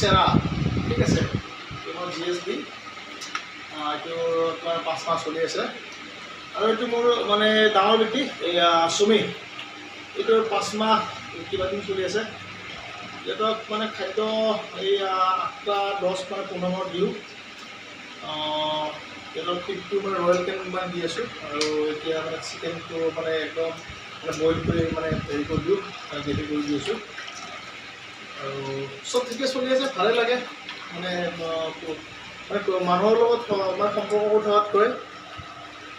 চেৰা ঠিক আছে মোৰ GSB এইটো আপোনাৰ 5 মাহ চলি আছে আৰু এইটো মোৰ মানে ডাঙৰ বেটি এয়া সুমি এইটো 5 মাহ কিবা দিন চলি আছে ইহঁতক মানে খাদ্য এইয়া 8-10 মানে 15 দিওঁ ইহঁতক ফিডটো মানে ৰয়েল কেন মানে দি আছোঁ আৰু এতিয়া মানে চিকেনটো মানে একদম মানে বইল কৰি মানে হেৰি কৰি দিওঁ গ্ৰেভি কৰি দি আছোঁ আৰু চব ঠিকে চলি আছে ভালে লাগে মানে মানুহৰ লগত মানে সম্পৰ্ক কৰি থকাতকৈ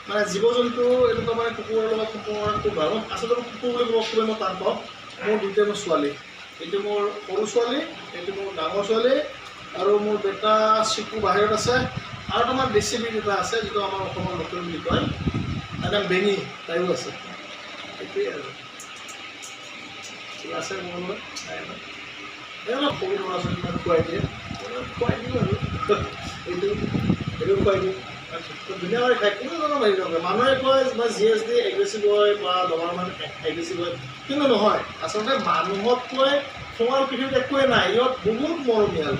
মানে জীৱ জন্তু এনেকুৱা মানে কুকুৰৰ লগত সম্পৰ্ক খুব ভাল আচলতে কুকুৰ বুলি ক'ব খুবেই মই টান পাওঁ মোৰ দুটাই মোৰ ছোৱালী এইটো মোৰ সৰু ছোৱালী এইটো মোৰ ডাঙৰ ছোৱালী আৰু মোৰ বেটা চিকু বাহিৰত আছে আৰু তোমাৰ দেশী বিধ এটা আছে যিটো আমাৰ অসমৰ লোকেল বুলি কয় তাৰ নাম বেঙি তাইও আছে এইটোৱেই আৰু কিবা আছে মোৰ লগত অলপ সৰু ল'ৰা ছোৱালী মানে খুৱাই দিয়ে দিওঁ আৰু এইটো খুৱাই দিওঁ ধুনীয়াকৈ খায় কোনো ধৰণৰ হেৰি নকৰে মানুহে কয় বা GSD এগ্ৰেছিভ হয় বা ডবাৰমান এগ্ৰেছিভ হয় কিন্তু নহয় আচলতে মানুহতকৈ খোৱাৰ পৃথিৱীত একোৱে নাই ইহঁত বহুত মৰমীয়াল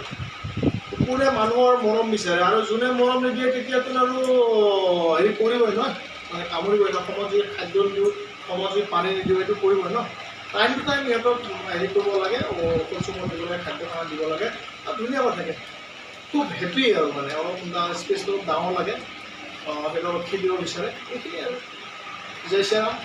কুকুৰে মানুহৰ মৰম বিচাৰে আৰু যোনে মৰম নিদিয়ে তেতিয়াতো আৰু হেৰি কৰিবই ন মানে কামুৰিবই ন সময়ত যদি খাদ্য নিদিওঁ সময়ত যদি পানী নিদিওঁ এইটো কৰিবই ন টাইম টু টাইম ইহঁতক হেৰি কৰিব লাগে ঔষধ চৌষধ দিব লাগে খাদ্য খানা দিব লাগে আৰু ধুনীয়াকৈ থাকে খুব হেপী আৰু মানে অলপ স্পেচটো অলপ ডাঙৰ লাগে সিহঁতক খেলিব বিচাৰে এইখিনিয়ে আৰু জয় শ্ৰীৰাম